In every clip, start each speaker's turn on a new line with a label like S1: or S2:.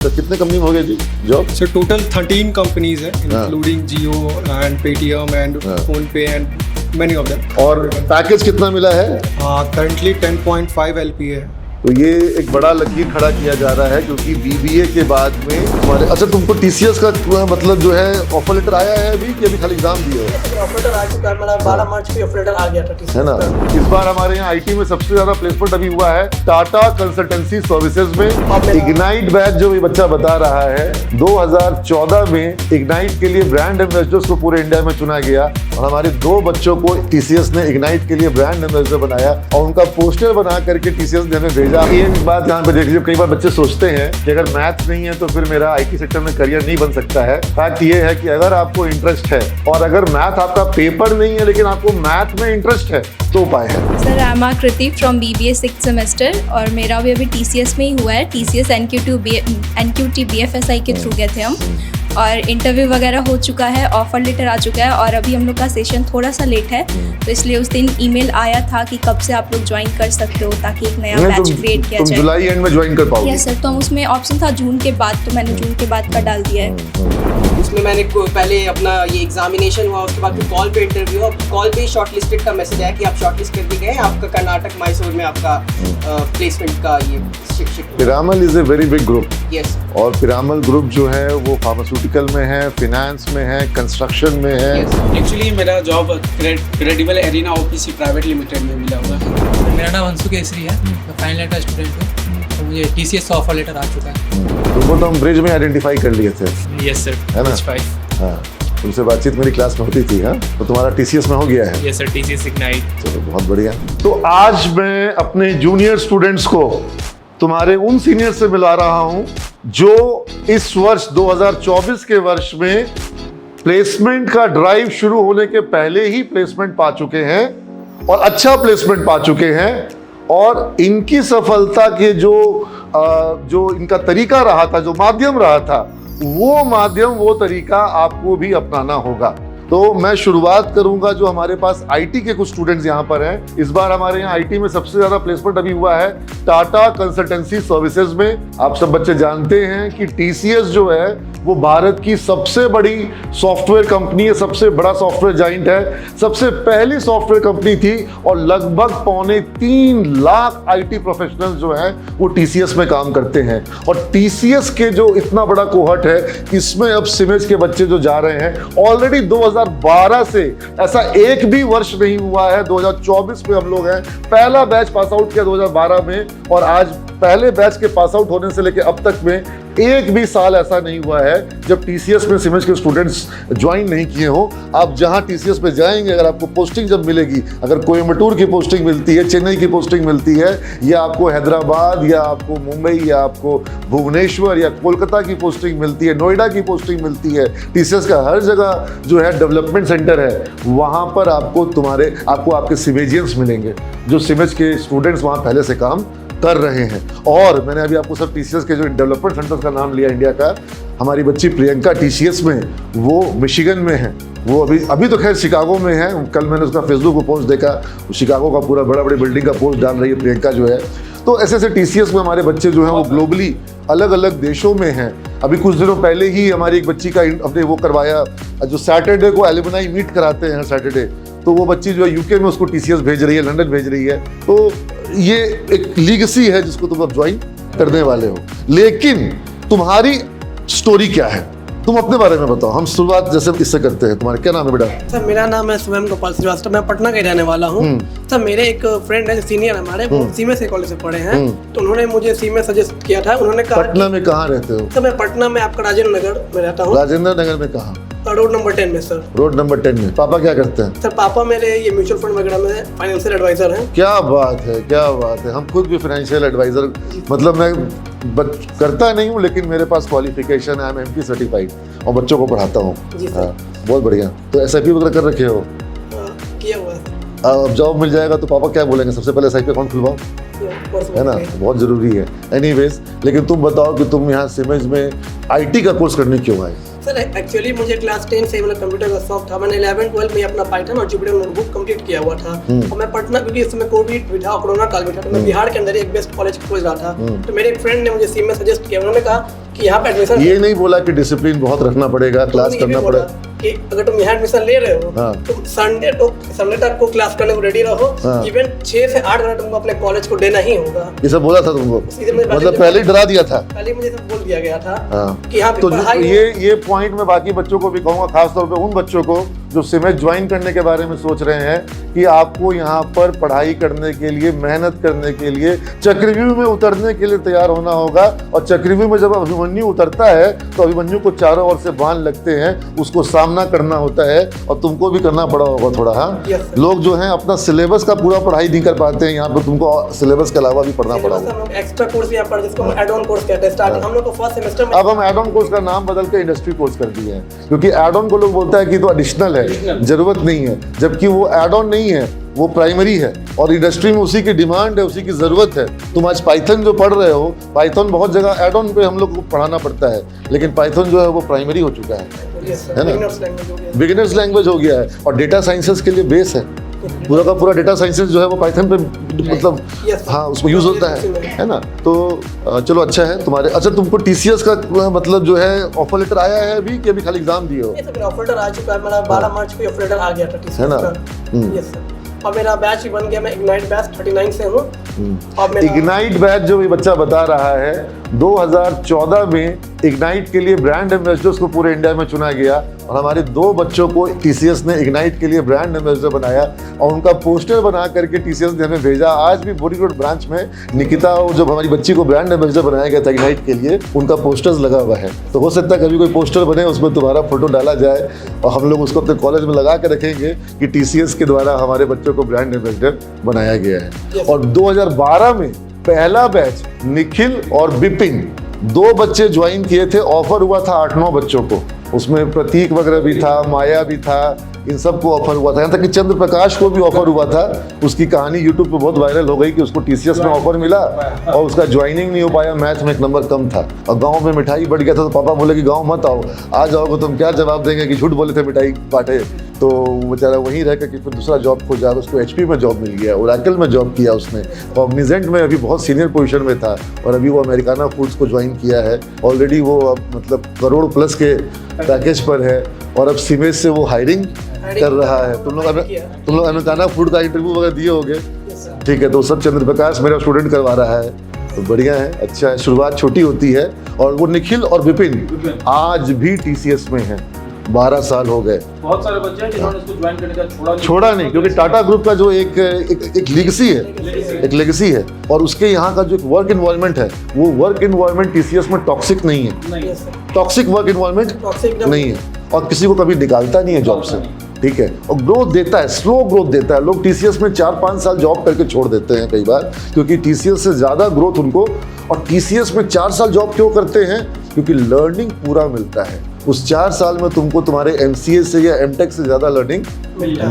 S1: तो कितने कंपनी में हो गए जी जॉब?
S2: So total 13 companies है, including Jio and Paytm and PhonePe and many of them.
S1: और पैकेज कितना मिला है?
S2: Currently 10.5 LP है.
S1: तो ये एक बड़ा लकीर खड़ा किया जा रहा है क्योंकि बीबीए के बाद में हमारे अच्छा तुमको टीसीएस का मतलब जो है ऑफर लेटर आया है अभी कि अभी खाली एग्जाम दिए हो?
S3: ऑफर लेटर आ चुका है, मतलब 12 मार्च को ऑफर लेटर आ गया था TCS
S1: है ना। इस बार हमारे यहाँ आईटी में सबसे ज्यादा प्लेसमेंट अभी हुआ है टाटा कंसल्टेंसी सर्विसेज में। इग्नाइट बैच जो ये बच्चा बता रहा है 2014 में इग्नाइट के लिए ब्रांड एम्बेसडर्स को पूरे इंडिया में चुना गया और हमारे 2 बच्चों को टीसीएस ने इग्नाइट के लिए ब्रांड एम्बेसडर बनाया और उनका पोस्टर बना करके टीसीएस ने हमें भेजा। एक बात यहाँ पे देख लीजिए, कई बार बच्चे सोचते हैं कि अगर मैथ्स नहीं है तो फिर मेरा आईटी सेक्टर में करियर नहीं बन सकता है। फैक्ट ये है कि अगर आपको इंटरेस्ट है और अगर मैथ आपका पेपर नहीं है लेकिन आपको मैथ में इंटरेस्ट है तो उपाय है।
S4: Sir I am Kriti from BBA 6th semester और मेरा भी अभी TCS में ही हुआ है। TCS NQT BFSI के थ्रू गए थे हम और इंटरव्यू वगैरह हो चुका है, ऑफर लेटर आ चुका है और अभी हम लोग का सेशन थोड़ा सा लेट है तो इसलिए उस दिन ईमेल आया था कि कब से आप लोग ज्वाइन कर सकते हो ताकि एक नया बैच क्रिएट किया जाए।
S1: जुलाई एंड में ज्वाइन कर पाओगे?
S4: यस सर, तो हम उसमें ऑप्शन था जून के बाद, तो मैंने जून के बाद का डाल दिया है।
S3: उसमें मैंने पहले अपना ये एग्जामिनेशन हुआ, उसके बाद कॉल पे इंटरव्यू, अब कॉल पे शॉर्टलिस्टेड का मैसेज आया कि आप शॉर्टलिस्ट कर दिए गए, आपका कर्नाटक मैसूर में आपका प्लेसमेंट का ये शिक्षक।
S1: Piramal is a very big group.
S3: Yes.
S1: और पिरामल ग्रुप जो है वो फार्मास्यूटिकल में है, फाइनेंस में है, कंस्ट्रक्शन में है।
S5: एक्चुअली मेरा job credible arena OPC private limited में मिला हुआ है।
S6: मेरा नाम अंशु केसरी है, मैं फाइनल ईयर का स्टूडेंट हूँ, तो मुझे TCS का ऑफर लेटर आ चुका है।
S1: तुमको तो हम ब्रिज में आइडेंटिफाई कर लिए थे।
S5: यस सर,
S1: है ना? हाँ, तुमसे बातचीत मेरी क्लास में होती थी। हाँ, तो तुम्हारा TCS में हो गया है?
S5: Yes sir, TCS ignite.
S1: चलो बहुत बढ़िया। तो आज मैं अपने जूनियर स्टूडेंट्स को तुम्हारे उन सीनियर से मिला रहा हूं जो इस वर्ष 2024 के वर्ष में प्लेसमेंट का ड्राइव शुरू होने के पहले ही प्लेसमेंट पा चुके हैं और अच्छा प्लेसमेंट पा चुके हैं और इनकी सफलता के जो इनका तरीका रहा था, जो माध्यम रहा था, वो तरीका आपको भी अपनाना होगा। तो मैं शुरुआत करूंगा जो हमारे पास आईटी के कुछ स्टूडेंट्स यहाँ पर हैं। इस बार हमारे यहाँ आईटी में सबसे ज्यादा प्लेसमेंट अभी हुआ है टाटा कंसल्टेंसी सर्विसेज में। आप सब बच्चे जानते हैं कि टीसीएस जो है वो भारत की सबसे बड़ी सॉफ्टवेयर कंपनी है, सबसे बड़ा सॉफ्टवेयर जाइंट है, सबसे पहली सॉफ्टवेयर कंपनी थी और लगभग 3.25 लाख आईटी प्रोफेशनल्स जो हैं वो टीसीएस में काम करते हैं। और टीसीएस के जो इतना बड़ा कोहर्ट है, इसमें अब सिमेज के बच्चे जो जा रहे हैं ऑलरेडी 2012 से ऐसा एक भी वर्ष नहीं हुआ है। 2024 में हम लोग हैं, पहला बैच पास आउट किया 2012 में और आज पहले बैच के पास आउट होने से लेकर अब तक में एक भी साल ऐसा नहीं हुआ है जब टीसीएस में सिमेज के स्टूडेंट्स ज्वाइन नहीं किए हो। आप जहां टीसीएस में जाएंगे, अगर आपको पोस्टिंग जब मिलेगी, अगर कोयम्बटूर की पोस्टिंग मिलती है, चेन्नई की पोस्टिंग मिलती है, या आपको हैदराबाद या आपको मुंबई या आपको भुवनेश्वर या कोलकाता की पोस्टिंग मिलती है, नोएडा की पोस्टिंग मिलती है, टीसीएस का हर जगह जो है डेवलपमेंट सेंटर है, वहां पर आपको आपके सिमेजियंस मिलेंगे जो सिमेज के स्टूडेंट्स वहां पहले से काम कर रहे हैं। और मैंने अभी आपको सब टीसीएस के जो डेवलपमेंट सेंटर्स का नाम लिया इंडिया का। हमारी बच्ची प्रियंका टीसीएस में, वो मिशिगन में है, वो अभी तो खैर शिकागो में है। कल मैंने उसका फेसबुक पर पोस्ट देखा, शिकागो का पूरा बड़ी बिल्डिंग का पोस्ट डाल रही है प्रियंका जो है। तो ऐसे टीसीएस में हमारे बच्चे जो हैं वो ग्लोबली अलग अलग देशों में हैं। अभी कुछ दिनों पहले ही हमारी एक बच्ची का अपने वो करवाया, जो सैटरडे को एलुमनाई मीट कराते हैं सैटरडे, तो वो बच्ची जो है यूके में उसको टीसीएस भेज रही है, लंदन भेज रही है। तो ये एक लीगेसी है जिसको तुम अब ज्वाइन करने वाले हो। लेकिन तुम्हारी स्टोरी क्या है, तुम अपने बारे में बताओ। हम शुरुआत जैसे इससे करते हैं। तुम्हारा क्या नाम है बेटा?
S3: सर मेरा नाम है स्वयं गोपाल श्रीवास्तव, मैं पटना का रहने वाला हूँ। सर मेरे एक फ्रेंड है सीनियर हमारे, वो सीमेंस के कॉलेज से पढ़े हैं, तो उन्होंने मुझे सीमेंस सजेस्ट किया था। उन्होंने कहा
S1: पटना में कहाँ रहते हो?
S3: सर मैं पटना में आपका राजेंद्र नगर में रहता हूँ।
S1: राजेंद्र नगर में कहाँ?
S3: रोड नंबर 10 में सर।
S1: रोड नंबर 10 में। पापा क्या करते हैं?
S3: सर पापा मेरे ये म्यूचुअल फंड वगैरह में फाइनेंशियल एडवाइजर हैं।
S1: क्या बात है, क्या बात है। हम खुद भी फाइनेंशियल एडवाइजर, मतलब मैं करता नहीं हूँ लेकिन मेरे पास क्वालिफिकेशन है, आई एम MP सर्टिफाइड और बच्चों को पढ़ाता हूँ। बहुत बढ़िया। तो SIP वगैरह कर रखे हो?
S3: किया हुआ है।
S1: अब जॉब मिल जाएगा तो पापा क्या बोलेंगे? सबसे पहले SIP अकाउंट खुलवाओ, है ना, बहुत जरूरी है। एनीवेज, लेकिन तुम बताओ कि तुम यहाँ सिमेज में IT का कोर्स करने क्यों आए?
S3: सर एक्चुअली मुझे क्लास 10 से मतलब कंप्यूटर का शौक था। मैंने 11-12 में अपना पाइथन और जुपिटर नोटबुक कंप्लीट किया हुआ था। और मैं पटना, क्योंकि इस समय कोविड भी था, कोरोना काल भी था, तो मैं बिहार के अंदर एक बेस्ट कॉलेज खोज रहा था। तो मेरे एक फ्रेंड ने मुझे सीमेंस सजेस्ट किया। उन्होंने कहा
S7: कि यहाँ पे एडमिशन
S1: ये नहीं बोला कि डिसिप्लिन बहुत रखना पड़ेगा, क्लास करना पड़ेगा।
S7: कि अगर तुम यहाँ एडमिशन ले रहे हो
S1: हाँ।
S7: तो संडे तक को क्लास करने को रेडी रहो।
S1: हाँ।
S7: इवन 6 से 8 घंटा तुमको अपने कॉलेज को देना ही होगा।
S1: ये सब बोला था तुमको,
S7: सीधे मेरे
S1: मतलब पहले ही डरा दिया था।
S7: पहले मुझे सब बोल दिया गया था
S1: हाँ।
S7: कि यहाँ पे
S1: तो
S7: पढ़ाई
S1: ये पॉइंट मैं बाकी बच्चों को भी कहूँगा, खासतौर पे उन बच्चों को जो सिमेज ज्वाइन करने के बारे में सोच रहे हैं कि आपको यहाँ पर पढ़ाई करने के लिए, मेहनत करने के लिए, चक्रव्यूह में उतरने के लिए तैयार होना होगा। और चक्रव्यूह में जब अभिमन्यु उतरता है तो अभिमन्यु को चारों ओर से बांध लगते हैं, उसको सामना करना होता है और तुमको भी करना पड़ा होगा थोड़ा। हाँ,
S7: Yes, sir.
S1: लोग जो हैं अपना सिलेबस का पूरा पढ़ाई नहीं कर पाते हैं, यहाँ पर तुमको सिलेबस के अलावा भी पढ़ना पड़ा होगा।
S7: हम लोग एक्स्ट्रा कोर्स भी यहाँ पढ़ जिसको हम एड ऑन कोर्स कहते हैं। स्टार्टिंग हम लोग को फर्स्ट सेमेस्टर में
S1: अब हम एड ऑन कोर्स का नाम बदल के इंडस्ट्री कोर्स कर दिए हैं, क्योंकि एड ऑन को लोग बोलता है कि तो एडिशनल है, जरूरत नहीं है, जबकि वो एड ऑन नहीं है, वो प्राइमरी है और इंडस्ट्री में उसी की डिमांड है, उसी की जरूरत है। तुम आज पाइथन जो पढ़ रहे हो, पाइथन बहुत जगह एड ऑन पे हम लोग को पढ़ाना पड़ता है, लेकिन पाइथन जो है वो प्राइमरी हो चुका है ना, बिगिनर्स लैंग्वेज हो गया है। और डेटा साइंसेस के लिए बेस है, पूरा का पूरा डेटा साइंसेस जो है वो पाइथन पे मतलब
S7: Yes,
S1: हाँ उसको यूज होता है ना। तो चलो अच्छा है तुम्हारे। अच्छा, तुमको टीसीएस का मतलब जो है ऑफर लेटर आया है अभी कि अभी खाली एग्जाम दिए हो?
S7: ये तो मेरा ऑफर लेटर आ चुका है। मेरा 12 मार्च को ऑफर लेटर आ गया था TCS
S1: है ना?
S7: का। Yes sir. और मेरा बैच भी बन गया। मैं इग्नाइट बैच 39 से हूँ। और मेरा
S1: इग्नाइट बैच जो ये बच्चा बता रहा है, 2014 में इग्नाइट के लिए ब्रांड एम्बेसडर्स को पूरे इंडिया में चुना गया और हमारे 2 बच्चों को टीसीएस ने इग्नाइट के लिए ब्रांड एम्बेसडर बनाया और उनका पोस्टर बना करके टीसीएस ने हमें भेजा। आज भी बोरी रोड ब्रांच में निकिता, जब हमारी बच्ची को ब्रांड एम्बेसडर बनाया गया था इग्नाइट के लिए, उनका पोस्टर्स लगा हुआ है। तो हो सकता है कभी कोई पोस्टर बने उसमें तुम्हारा फोटो डाला जाए और हम लोग उसको अपने कॉलेज में लगा के रखेंगे कि टीसीएस के द्वारा हमारे बच्चों को ब्रांड एम्बेसडर बनाया गया है। और 2012 में पहला बैच निखिल और बिपिन 2 बच्चे ज्वाइन किए थे। ऑफर हुआ था 8-9 बच्चों को, उसमें प्रतीक वगैरह भी था, माया भी था, इन सबको ऑफर हुआ था। यहाँ तक कि चंद्र प्रकाश को भी ऑफर हुआ था। उसकी कहानी यूट्यूब पे बहुत वायरल हो गई कि उसको टीसीएस में ऑफर मिला और उसका ज्वाइनिंग नहीं हो पाया, मैथ में 1 नंबर कम था और गांव में मिठाई बढ़ गया था। तो पापा बोले कि गांव मत आओ, आ जाओगे तुम क्या जवाब देंगे कि झूठ बोले थे मिठाई बांटे। तो बेचारा वहीं रह करके फिर दूसरा जॉब खोजा, उसको एचपी में जॉब मिल गया, ओरेकल में जॉब किया उसने, कॉग्निजेंट में अभी बहुत सीनियर पोजीशन में था और अभी वो अमेरिकाना फूड्स को ज्वाइन किया है। ऑलरेडी वो अब मतलब करोड़ प्लस के पैकेज पर है और अब सीमेज से वो हायरिंग कर रहा है। तुम लोग अमेरिकाना फूड का इंटरव्यू वगैरह दिए होगे, ठीक है? तो सब चंद्र प्रकाश मेरा स्टूडेंट करवा रहा है, तो बढ़िया है, अच्छा है। शुरुआत छोटी होती है। और वो निखिल और विपिन आज भी टीसीएस में है, 12 साल हो गए।
S8: बहुत सारे बच्चे हैं जिन्होंने इसको ज्वाइन करने का
S1: छोड़ा नहीं, क्योंकि टाटा ग्रुप का जो एक लेगेसी है, एक लेगेसी है और उसके यहाँ का जो एक वर्क इन्वायरमेंट है, वो वर्क इन्वायरमेंट टीसीएस में टॉक्सिक नहीं है, टॉक्सिक वर्क इन्वायरमेंट नहीं है और किसी को कभी निकालता नहीं है जॉब से, ठीक है? और ग्रोथ देता है, स्लो ग्रोथ देता है। लोग टीसीएस में 4-5 साल जॉब करके छोड़ देते हैं कई बार, क्योंकि टीसीएस से ज़्यादा ग्रोथ उनको। और टीसीएस में 4 साल जॉब क्यों करते हैं? क्योंकि लर्निंग पूरा मिलता है। उस 4 साल में तुमको तुम्हारे एमसीए से या एमटेक से ज़्यादा लर्निंग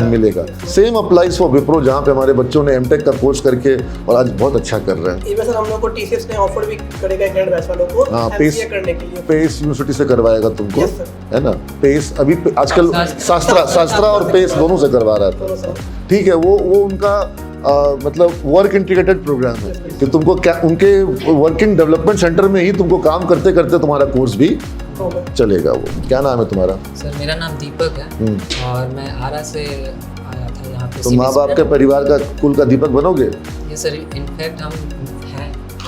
S1: मिलेगा। सेम अप्लाइज फॉर विप्रो, जहाँ पे हमारे बच्चों ने एमटेक का कोर्स करके और आज बहुत अच्छा कर रहे हैं।
S7: इवन सर हम लोग को टीसीएस ने ऑफर भी करेगा ग्रेड बैच वालों को
S1: हाँ,
S7: एमसीए करने के लिए।
S1: पेस यूनिवर्सिटी से करवाएगा तुमको,
S7: Yes, sir.
S1: है ना? पेस अभी आजकल शास्त्रा और पेस दोनों से करवा रहा था, ठीक है? वो उनका मतलब वर्क इंटीग्रेटेड प्रोग्राम है कि तुमको उनके वर्किंग डेवलपमेंट सेंटर में ही तुमको काम करते करते तुम्हारा कोर्स भी चलेगा। वो क्या नाम है तुम्हारा?
S6: सर मेरा नाम दीपक है और मैं आरा से आया था यहाँ पे।
S1: तो माँ बाप के परिवार का कुल का दीपक बनोगे?
S6: ये सर इनफैक्ट हम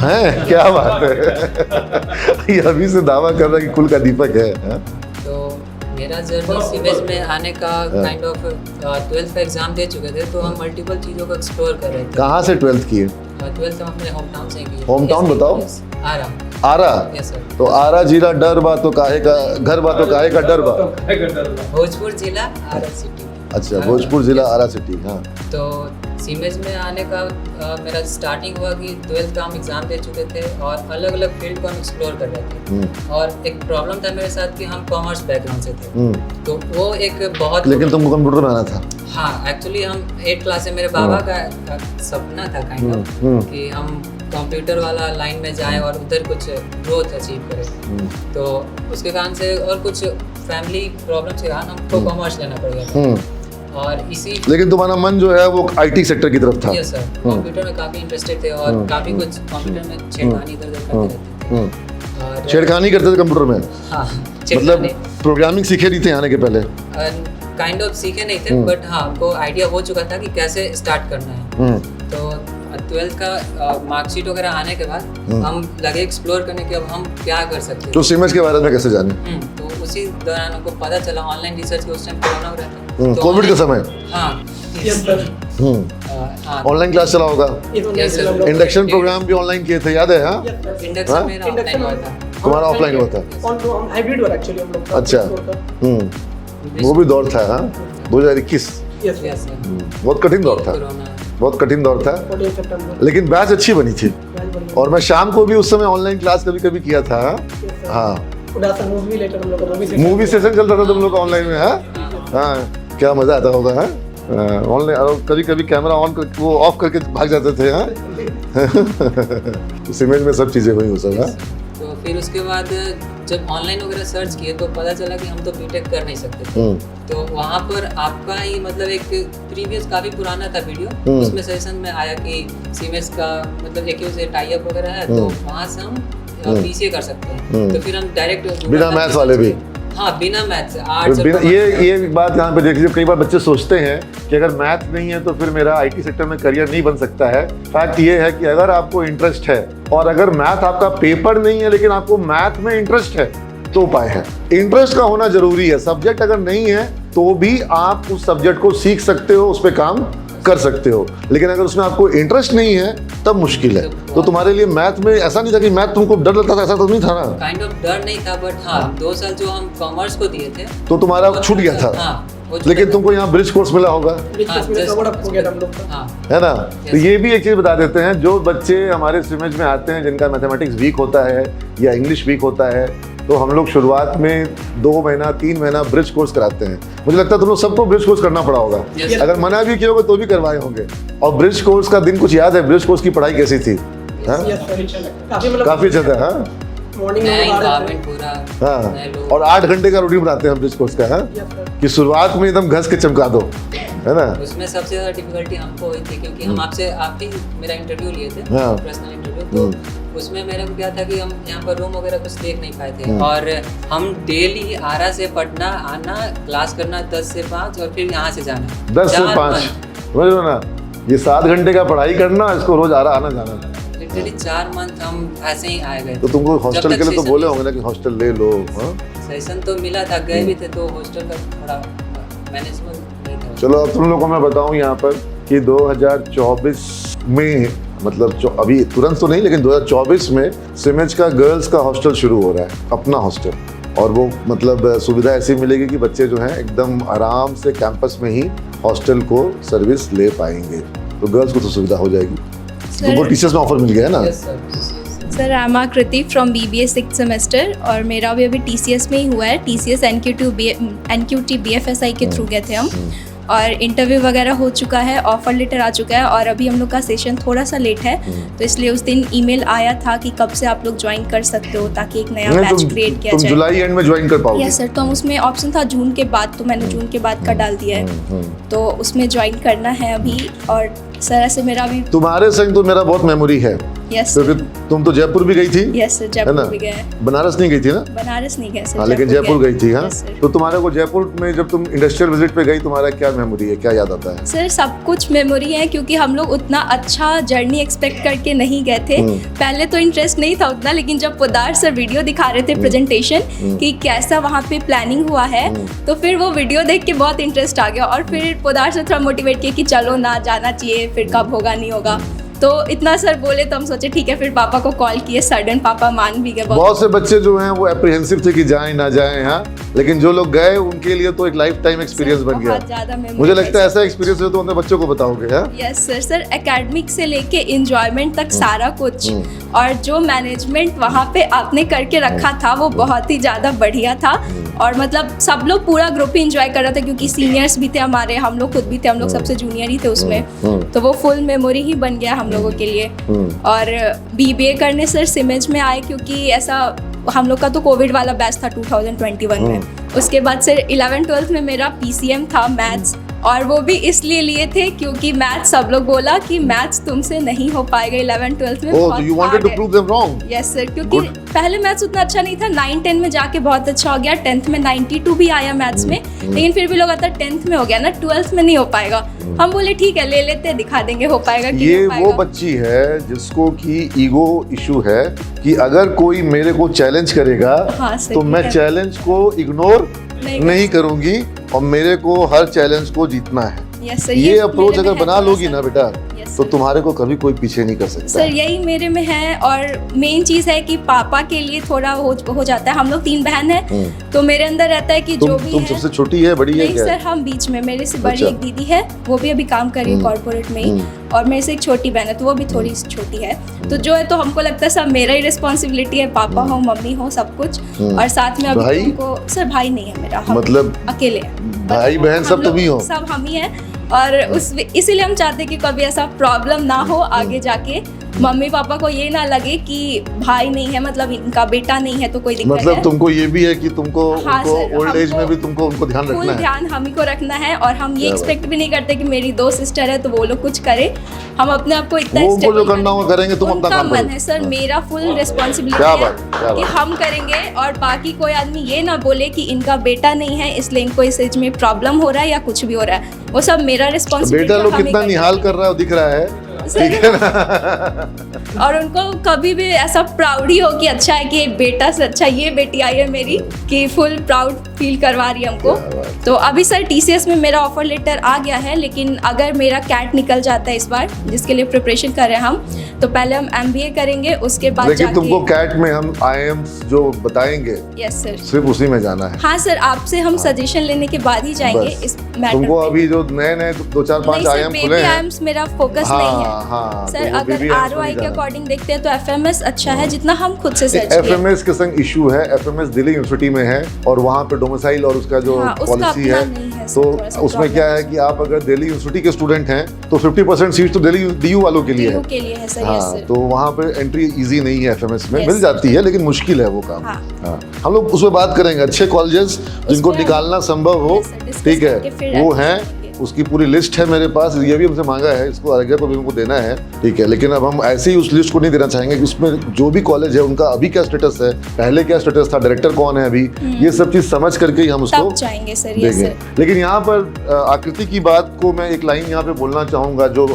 S1: हैं, क्या बात है। ये अभी से दावा कर रहा है कि कुल का दीपक है।
S6: तो मेरा जर्नी सीमेज में आने का काइंड ऑफ 12th का एग्जाम दे चुके थे, तो हम मल्टीपल चीज़ों को एक्सप्लोर कर रहे थे।
S1: कहाँ से 12th किए?
S6: 12th हम अपने होम टाउन से किए।
S1: होम टाउन बताओ।
S6: आरा।
S1: आरा?
S6: Yes sir.
S1: तो आरा जीरा डर बा तो काहे का घर बा तो काहे का डर बा?
S6: भोजपुर जिला आरा सिटी।
S1: अच्छा, भोजपुर जिला आरा सिटी। हाँ,
S6: तो सीमेज में आने का मेरा स्टार्टिंग हुआ कि 12th का हम एग्ज़ाम दे चुके थे और अलग अलग फील्ड को हम एक्सप्लोर कर रहे थे। और एक प्रॉब्लम था मेरे साथ कि हम कॉमर्स बैकग्राउंड से थे, तो वो एक बहुत।
S1: लेकिन तुमको कंप्यूटर बनाना था?
S6: हाँ, एक्चुअली हम 8th क्लास से मेरे बाबा का सपना था काइंड ऑफ कि हम कंप्यूटर वाला लाइन में जाएं और उधर कुछ ग्रोथ अचीव करें। तो उसके कारण से और कुछ फैमिली प्रॉब्लम्स के कारण हमको कॉमर्स लेना पड़ गया था। और इसी
S1: लेकिन तुम्हारा मन जो है वो आईटी सेक्टर की तरफ था?
S6: यस सर, कंप्यूटर में काफ़ी इंटरेस्टेड थे और काफ़ी कुछ कंप्यूटर में छेड़खानी इधर उधर करते रहते थे। और और
S1: छेड़खानी करते थे कंप्यूटर में,
S6: हाँ
S1: मतलब प्रोग्रामिंग सीखे नहीं थे आने के पहले?
S6: काइंड ऑफ सीखे नहीं थे, बट हाँ हमको आइडिया हो चुका था कि कैसे स्टार्ट करना है। तो 12th का मार्कशीट वगैरह आने के बाद हम लगे एक्सप्लोर करने के अब हम क्या कर सकते हैं।
S1: तो सीमेंस के बारे में कैसे जाने?
S6: तो उसी दौरान हमको पता चला ऑनलाइन रिसर्च के उस टाइम कोरोना हो रहा था,
S1: कोविड के समय।
S6: हाँ
S7: यस सर,
S1: ऑनलाइन क्लास चला होगा,
S6: Yes, sir.
S1: इंडक्शन प्रोग्राम भी ऑनलाइन किए थे, याद है? हाँ,
S6: इंडक्शन मेरा ऑफलाइन हुआ था।
S1: तुम्हारा ऑफलाइन हुआ था?
S7: हम हाइब्रिड हुआ एक्चुअली हम लोग का।
S1: अच्छा, वो भी दौर था, हाँ 2021।
S7: Yes
S6: Yes, sir.
S1: बहुत कठिन दौर था,
S6: कोरोना
S1: बहुत कठिन दौर था,
S7: 14 सितंबर
S1: लेकिन बैच अच्छी बनी थी। और मैं शाम को भी उस समय ऑनलाइन क्लास कभी कभी किया था। हाँ,
S7: उदासन मूवी लेटर हम लोग का
S1: मूवी सेशन चलता था तुम लोग का ऑनलाइन में? हाँ, क्या मजा आता होगा। हाँ, ऑनलाइन कभी कभी कैमरा ऑन कर वो ऑफ करके भाग जाते थे। हाँ उस इमेज में सब चीजें हुई उस समय।
S6: तो फिर उसके बाद जब ऑनलाइन वगैरह सर्च किए तो पता चला कि हम तो बीटेक कर नहीं सकते थे। तो वहाँ पर आपका ही मतलब एक प्रीवियस काफ़ी पुराना था वीडियो, उसमें सजेशन में आया कि सीमेंस का मतलब एक से टाई अप वगैरह है, तो वहाँ से हम बीसीए कर सकते हैं। तो फिर हम डायरेक्ट
S1: बिना मैथ्स वाले भी?
S6: हाँ, बिना मैथ्स, आर्ट्स।
S1: ये बात यहाँ पे देखिए, कई बार बच्चे सोचते हैं कि अगर मैथ नहीं है तो फिर मेरा आईटी सेक्टर में करियर नहीं बन सकता है। फैक्ट ये है कि अगर आपको इंटरेस्ट है और अगर मैथ आपका पेपर नहीं है लेकिन आपको मैथ में इंटरेस्ट है तो उपाय है। इंटरेस्ट का होना जरूरी है। सब्जेक्ट अगर नहीं है तो भी आप उस सब्जेक्ट को सीख सकते हो, उस पर काम कर सकते हो, लेकिन अगर उसमें आपको इंटरेस्ट नहीं है तब मुश्किल है। तो तुम्हारे लिए मैथ में ऐसा नहीं था कि मैथ तुमको डर लगता था, ऐसा तो नहीं था ना?
S6: काइंड ऑफ डर नहीं था, बट हाँ 2 साल जो हम कॉमर्स को दिए थे
S1: तो तुम्हारा छूट गया था।
S6: हाँ,
S1: लेकिन तुमको यहाँ ब्रिज कोर्स मिला होगा, है ना? तो ये भी एक चीज बता देते हैं, जो बच्चे हमारे स्ट्रीमेज में आते हैं जिनका मैथमेटिक्स वीक होता है या इंग्लिश वीक होता है, तो हम लोग शुरुआत में 2 महीना 3 महीना ब्रिज कोर्स कराते हैं। मुझे लगता है तुम लोग सबको ब्रिज कोर्स करना पड़ा होगा। अगर मना भी किए होगे तो भी करवाए होंगे। और ब्रिज कोर्स का दिन कुछ याद है? ब्रिज कोर्स की पढ़ाई कैसी थी? काफी अच्छा था। हाँ,
S7: मॉर्निंग
S6: पूरा।
S1: हाँ, और 8 घंटे का रूटीन बनाते हैं हम ब्रिज कोर्स का। हाँ, कि शुरुआत में एकदम घस के चमका दो, है ना?
S6: उसमें सबसे ज्यादा डिफिकल्टी हमको हुई थी क्योंकि हम आपसे आप ही मेरा इंटरव्यू लिए थे,
S1: हाँ।
S6: Personal interview. तो उसमें मेरे को क्या था कि हम यहाँ पर रूम वगैरह कुछ देख नहीं पाए थे, और हम डेली आरा से पटना आना, क्लास करना 10 से 5 और फिर यहाँ से जाना
S1: 10 से 5, समझ लो ना? ये 7 घंटे का पढ़ाई करना, इसको रोज आरा आना जाना।
S6: लिटरली 4 मंथ हम ऐसे ही आए गए।
S1: तो तुमको हॉस्टल के लिए तो बोले होंगे ना कि हॉस्टल ले लो? हाँ,
S6: सेशन तो मिला था, गए भी थे, तो हॉस्टल का थोड़ा मैनेजमेंट नहीं था।
S1: चलो अब तुम लोगों को मैं बताऊं यहाँ पर कि 2024 में, मतलब अभी तुरंत तो नहीं, लेकिन 2024 में सिमेज का गर्ल्स का हॉस्टल शुरू हो रहा है, अपना हॉस्टल। और वो मतलब सुविधा ऐसी मिलेगी कि बच्चे जो हैं एकदम आराम से कैंपस में ही हॉस्टल को सर्विस ले पाएंगे। तो गर्ल्स को तो सुविधा हो जाएगी। तुमको टीचर्स में ऑफर मिल गया है ना?
S4: सर आई एम आकृति फ्रॉम BBA 6th सेमेस्टर, और मेरा भी अभी TCS में ही हुआ है। TCS NQT BFSI के थ्रू गए थे हम, और इंटरव्यू वगैरह हो चुका है, ऑफर लेटर आ चुका है, और अभी हम लोग का सेशन थोड़ा सा लेट है, तो इसलिए उस दिन ईमेल आया था कि कब से आप लोग ज्वाइन कर सकते हो ताकि एक नया बैच क्रिएट किया जाए।
S1: तुम जुलाई एंड में ज्वाइन कर पाओगे?
S4: यस सर, तो हम उसमें ऑप्शन था जून के बाद, तो मैंने जून के बाद का डाल दिया है, तो उसमें ज्वाइन करना है अभी। और सर ऐसे मेरा भी
S1: तुम्हारे संग तो मेरा बहुत मेमोरी है।
S4: यस
S1: क्योंकि तुम तो जयपुर भी गई थी।
S4: यस सर, जयपुर भी गए।
S1: बनारस नहीं गई थी ना?
S4: बनारस नहीं गए सर,
S1: हाँ, लेकिन जयपुर गई थी। हाँ,
S4: yes,
S1: तो तुम्हारे को जयपुर में जब तुम इंडस्ट्रियल विजिट पे गई, तुम्हारा क्या मेमोरी है, क्या याद आता है?
S4: सर सब कुछ मेमोरी है, क्योंकि हम लोग उतना अच्छा जर्नी एक्सपेक्ट करके नहीं गए थे। पहले तो इंटरेस्ट नहीं था उतना, लेकिन जब पोदार सर वीडियो दिखा रहे थे प्रेजेंटेशन कि कैसा वहाँ पे प्लानिंग हुआ है, तो फिर वो वीडियो देख के बहुत इंटरेस्ट आ गया, और फिर पोदार सर थोड़ा मोटिवेट किया कि चलो ना, जाना चाहिए, फिर कब होगा नहीं होगा। तो इतना सर बोले तो हम सोचे ठीक है, फिर पापा को कॉल किए, सडन पापा मान भी गए।
S1: बहुत से बच्चे जो हैं वो एप्रीहेंसिव थे कि जाएं ना जाएं, हाँ, लेकिन जो लोग गए उनके लिए तो एक लाइफ टाइम एक्सपीरियंस बन गया। मुझे लगता है ऐसा एक्सपीरियंस हो तो अपने बच्चों को बताओगे। हाँ,
S4: यस सर, सर एकेडमिक से लेके इंजॉयमेंट तक सारा कुछ, और जो मैनेजमेंट वहाँ पे आपने करके रखा था वो बहुत ही ज़्यादा बढ़िया था, और मतलब सब लोग पूरा ग्रुप ही इंजॉय कर रहा था, क्योंकि सीनियर्स भी थे हमारे, हम लोग खुद भी थे, हम लोग सबसे जूनियर ही थे उसमें, तो वो फुल मेमोरी ही बन गया हम लोगों के लिए। और BBA करने सर सिमेज में आए, क्योंकि ऐसा हम लोग का तो कोविड वाला बैच था 2021 में। उसके बाद सर 11th-12th में मेरा PCM था, मैथ्स और वो भी इसलिए लिए थे क्योंकि मैथ्स सब लोग बोला कि मैथ्स तुमसे नहीं हो पाएगा 11th-12th में।
S1: Oh, so you wanted to prove them wrong?
S4: Yes sir, क्योंकि
S1: Good.
S4: पहले मैथ्स उतना अच्छा नहीं था, 9-10 में जाके बहुत अच्छा हो गया, 10th में 92 भी आया मैथ्स में, लेकिन फिर भी लोग आता 10th में हो गया ना, 12th में नहीं हो पाएगा। हम बोले ठीक है ले लेते हैं, दिखा देंगे हो पाएगा कि
S1: ये
S4: नहीं हो
S1: वो
S4: पाएगा।
S1: बच्ची है जिसको कि ईगो इशू है कि अगर कोई मेरे को चैलेंज करेगा
S4: हाँ, सही
S1: तो मैं
S4: है।
S1: चैलेंज को इग्नोर नहीं करूंगी और मेरे को हर चैलेंज को जीतना है।
S4: यस सर,
S1: ये अप्रोच
S4: मेरे में
S1: अगर
S4: है
S1: बना
S4: थोड़ा
S1: लोगी
S4: सा।
S1: ना बेटा
S4: Yes,
S1: तो
S4: sir.
S1: तुम्हारे को कभी कोई पीछे नहीं कर सकता।
S4: सर यही मेरे में है, और मेन चीज है कि पापा के लिए थोड़ा हो जाता है। हम लोग 3 बहन हैं, तो मेरे अंदर रहता है कि जो भी
S1: तुम
S4: है।
S1: सबसे छोटी है बड़ी है
S4: नहीं
S1: क्या?
S4: सर, हम बीच में, मेरे से बड़ी
S1: अच्छा।
S4: एक दीदी है, वो भी अभी काम कर रही है कॉर्पोरेट में ही, और मेरे से एक छोटी बहन है, तो वो भी थोड़ी छोटी है। तो जो है, तो हमको लगता है सब मेरा ही रिस्पॉन्सिबिलिटी है, पापा हो मम्मी हो सब कुछ, और साथ में अभी
S1: भाई?
S4: तुमको सर भाई नहीं है मेरा, हम
S1: मतलब
S4: अकेले हैं।
S1: भाई बहन
S4: हम
S1: सब
S4: लोग
S1: तुम ही हो?
S4: सब हम ही हैं, और इसीलिए हम चाहते हैं कि कभी ऐसा प्रॉब्लम ना हो आगे जाके, मम्मी पापा को ये ना लगे कि भाई नहीं है, मतलब इनका बेटा नहीं है तो कोई दिक्कत
S1: मतलब
S4: है।
S1: तुमको ये भी है कि तुमको
S4: हाँ
S1: उनको
S4: सर,
S1: ओल्ड एज
S4: हमको
S1: में भी तुमको उनको ध्यान
S4: फुल
S1: रखना है।
S4: ध्यान हम ही को रखना है, और हम ये
S1: क्या बात।
S4: एक्सपेक्ट भी नहीं करते कि मेरी 2 सिस्टर है तो वो लोग कुछ करे। हम अपने आप को इतना
S1: वो उनको जो
S4: stable
S1: करना होगा करेंगे, तुम अपना
S4: उनका
S1: काम
S4: मन
S1: करो।
S4: है सर,
S1: हाँ।
S4: मेरा फुल रिस्पॉन्सिबिलिटी
S1: क्या
S4: है
S1: बात, क्या
S4: कि
S1: बात।
S4: हम करेंगे, और बाकी कोई आदमी ये ना बोले कि इनका बेटा नहीं है इसलिए इनको इस एज में प्रॉब्लम हो रहा है या कुछ भी हो रहा है, वो सब मेरा रिस्पॉन्सिबिलिटी
S1: बेटा लोग कितना निहाल कर रहा है वो दिख रहा है, ठीक है ना?
S4: और उनको कभी भी ऐसा प्राउड ही हो कि अच्छा है कि बेटा से अच्छा ये बेटी आई है मेरी, कि फुल प्राउड फील करवा रही है हमको। तो अभी सर TCS में मेरा ऑफर लेटर आ गया है, लेकिन अगर मेरा कैट निकल जाता है इस बार, जिसके लिए प्रिपरेशन कर रहे हैं हम, तो पहले हम MBA करेंगे, उसके बाद
S1: लेकिन
S4: जाके
S1: तुमको कैट में हम IIMs जो बताएंगे
S4: यस सर।
S1: सिर्फ उसी में जाना है।
S4: हाँ सर, आपसे हम सजेशन लेने के बाद ही जाएंगे
S1: बस।
S4: इस मैटर
S1: तुमको
S4: पे।
S1: अभी जो नए 2-4-5
S4: नहीं सर,
S1: IIM खुले हैं,
S4: BBIMs मेरा फोकस
S1: हाँ,
S4: नहीं है
S1: हाँ,
S4: सर।
S1: तो वो
S4: अगर
S1: BBIMs
S4: ROI
S1: नहीं
S4: के
S1: जाना।
S4: अकॉर्डिंग देखते हैं तो FMS अच्छा है, जितना हम खुद से सर्च किए।
S1: FMS के संग इशू है, FMS दिल्ली यूनिवर्सिटी में है और वहाँ पे डोमिसाइल और उसका जो
S4: हाँ, उसका
S1: पॉलिसी
S4: अपना
S1: है,
S4: नहीं है,
S1: तो
S4: थोड़ा सा
S1: उसमें क्या है कि आप अगर दिल्ली यूनिवर्सिटी के स्टूडेंट हैं तो 50% सीट तो दिल्ली DU वालों के लिए है।
S4: DU के लिए है सर,
S1: हाँ,
S4: यस सर।
S1: तो वहाँ पे एंट्री इजी नहीं है FMS में,
S4: Yes,
S1: मिल जाती है लेकिन मुश्किल है वो काम।
S4: हाँ।
S1: हाँ, हम लोग उसमें बात करेंगे, अच्छे कॉलेजेस जिनको
S4: हम-
S1: निकालना संभव हो,
S4: Yes, sir, discuss
S1: ठीक
S4: करके
S1: है,
S4: फिर
S1: वो
S4: admission
S1: हैं,
S4: करेंगे।
S1: उसकी पूरी लिस्ट है मेरे पास, ये भी हमसे मांगा है, इसको आगे को भी हमको देना है, ठीक है। लेकिन अब हम ऐसे ही उस लिस्ट को नहीं देना चाहेंगे कि उसमें जो भी कॉलेज है उनका अभी क्या स्टेटस है, पहले क्या स्टेटस था, डायरेक्टर कौन है अभी, ये सब चीज समझ करके ही हम उसको
S4: तब जाएंगे सर, यस
S1: देंगे।
S4: सर।
S1: लेकिन यहाँ पर आकृति की बात को मैं एक लाइन यहाँ पे बोलना चाहूंगा, जो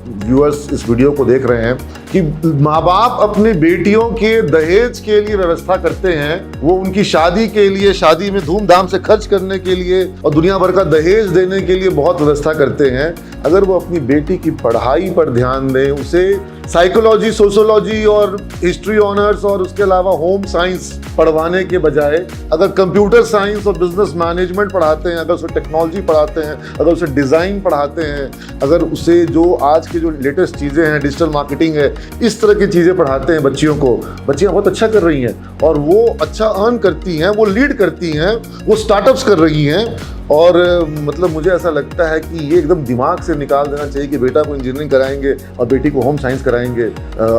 S1: व्यूअर्स इस वीडियो को देख रहे हैं, कि माँ बाप अपनी बेटियों के दहेज के लिए व्यवस्था करते हैं, वो उनकी शादी के लिए, शादी में धूमधाम से खर्च करने के लिए और दुनिया भर का दहेज देने के लिए बहुत व्यवस्था करते हैं। अगर वो अपनी बेटी की पढ़ाई पर ध्यान दें, उसे साइकोलॉजी, सोशोलॉजी और हिस्ट्री ऑनर्स और उसके अलावा होम साइंस पढ़वाने के बजाय अगर कंप्यूटर साइंस और बिजनेस मैनेजमेंट पढ़ाते हैं, अगर उसे टेक्नोलॉजी पढ़ाते हैं, अगर उसे डिज़ाइन पढ़ाते हैं, अगर उसे जो आज की जो लेटेस्ट चीज़ें हैं, डिजिटल मार्केटिंग है, इस तरह की चीज़ें पढ़ाते हैं बच्चियों को, बच्चियाँ बहुत अच्छा कर रही हैं और वो अच्छा अर्न करती हैं, वो लीड करती हैं, वो स्टार्टअप्स कर रही हैं। और मतलब मुझे ऐसा लगता है कि ये एकदम दिमाग से निकाल देना चाहिए कि बेटा को इंजीनियरिंग कराएंगे और बेटी को होम साइंस कराएंगे।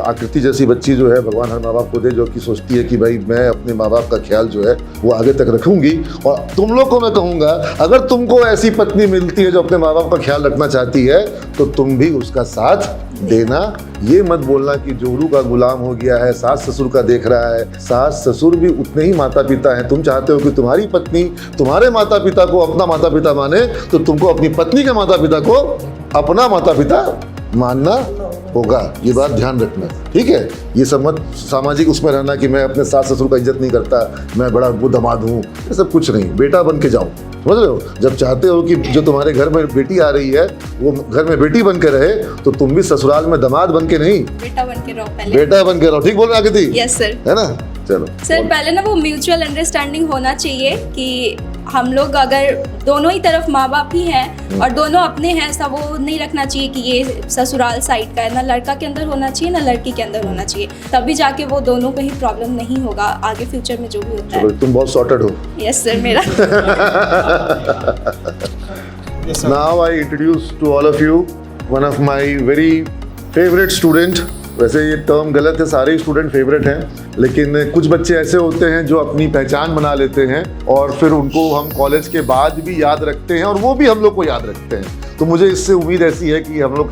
S1: आकृति जैसी बच्ची जो है, भगवान हर माँ बाप को दे, जो कि सोचती है कि भाई मैं अपने माँ बाप का ख्याल जो है वो आगे तक रखूंगी। और तुम लोग को मैं कहूँगा, अगर तुमको ऐसी पत्नी मिलती है जो अपने माँ बाप का ख्याल रखना चाहती है तो तुम भी उसका साथ देना। ये मत बोलना कि जोरू का गुलाम हो गया है, सास ससुर का देख रहा है। सास ससुर भी उतने ही माता पिता हैं। तुम चाहते हो कि तुम्हारी पत्नी तुम्हारे माता पिता को अपना माता पिता माने, तो तुमको अपनी पत्नी के माता पिता को अपना माता पिता मानना होगा। ये बात ध्यान रखना, ठीक है। ये सब मत सामाजिक उसमें रहना कि मैं अपने सास ससुर का इज्जत नहीं करता, मैं बड़ा वो दामाद हूँ, ये सब कुछ नहीं। बेटा बन के जाओ, समझ रहे हो। जब चाहते हो कि जो तुम्हारे घर में बेटी आ रही है वो घर में बेटी बन के रहे, तो तुम भी ससुराल में दामाद बन के नहीं,
S4: बेटा बन के रहो पहले।
S1: बेटा बन के रहो। ठीक बोल रहे आकृति?
S4: Yes sir.
S1: है ना? चलो
S4: सर, पहले ना वो म्यूचुअल अंडरस्टैंडिंग होना चाहिए कि हम लोग अगर दोनों ही तरफ माँ बाप ही हैं और दोनों अपने हैं, ऐसा वो नहीं रखना चाहिए कि ये ससुराल साइड का है। ना लड़का के अंदर होना चाहिए ना लड़की के अंदर होना चाहिए, तभी जाके वो दोनों को ही प्रॉब्लम नहीं होगा आगे फ्यूचर में जो भी होता
S1: चलो,
S4: है।
S1: तुम बहुत सॉर्टेड हो।
S4: यस सर, मेरा
S2: Yes, sir.
S1: Now I introduce to all of you one of my very favorite student, वैसे ये टर्म गलत है, सारे स्टूडेंट फेवरेट हैं, लेकिन कुछ बच्चे ऐसे होते हैं जो अपनी पहचान बना लेते हैं और फिर उनको हम कॉलेज के बाद भी याद रखते हैं और वो भी हम लोग को याद रखते हैं। तो मुझे इससे उम्मीद ऐसी है कि हम लोग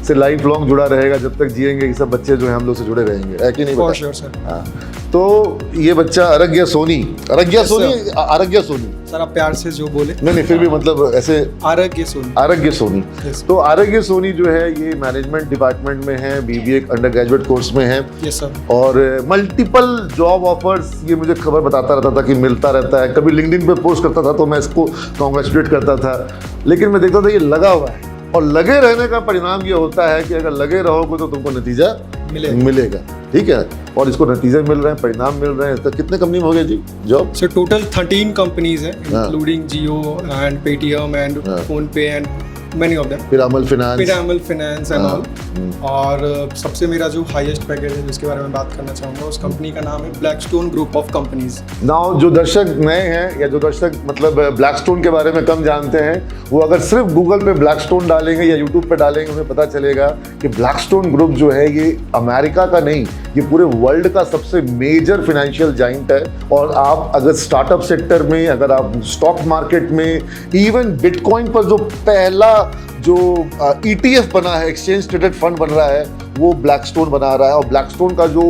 S1: से लाइफ लॉन्ग जुड़ा रहेगा, जब तक जिएंगे ये सब बच्चे जो हैं हम लोग से जुड़े रहेंगे, है कि नहीं?
S2: For sure sir.
S1: हाँ, तो ये बच्चा आरग्य सोनी, आरग्य सोनी
S2: सर आप प्यार से जो बोले।
S1: नहीं फिर भी मतलब ऐसे
S2: आरग्य सोनी।
S1: आरग्य सोनी।
S2: Yes.
S1: तो आरग्य सोनी जो है ये मैनेजमेंट डिपार्टमेंट में है, बीबीए अंडर ग्रेजुएट कोर्स में है।
S2: Yes sir.
S1: और मल्टीपल जॉब ऑफर्स ये मुझे खबर बताता रहता था कि मिलता रहता है, कभी लिंक्डइन पे पोस्ट करता था तो मैं इसको कॉन्ग्रेचुलेट करता था, लेकिन मैं देखता था ये लगा हुआ है, और लगे रहने का परिणाम ये होता है कि अगर लगे रहोगे तो तुमको नतीजा मिलेगा। ठीक है, और इसको नतीजे मिल रहे हैं, परिणाम मिल रहे हैं। तो कितने कंपनी में हो गए जी जॉब?
S2: सो टोटल 13 कंपनीज हैं, including Jio and Paytm and PhonePe and many of them.
S1: Piramal finance
S2: and all. और सबसे मेरा जो हाईएस्ट पैकेज है जिसके बारे में बात करना चाहूँगा, उस कंपनी का नाम है Blackstone group of companies.
S1: Now जो दर्शक नए हैं या जो दर्शक मतलब ब्लैकस्टोन के बारे में कम जानते हैं, वो अगर सिर्फ गूगल पे ब्लैकस्टोन डालेंगे या यूट्यूब पे डालेंगे, उन्हें पता चलेगा कि ब्लैकस्टोन ग्रुप जो है ये अमेरिका का नहीं, ये पूरे वर्ल्ड का सबसे मेजर फाइनेंशियल जाइंट है। और आप अगर स्टार्टअप सेक्टर में, अगर आप स्टॉक मार्केट में, इवन बिटकॉइन पर जो पहला जो ETF बना है, एक्सचेंज ट्रेडेड फंड बन रहा है, वो ब्लैकस्टोन बना रहा है। और ब्लैकस्टोन का जो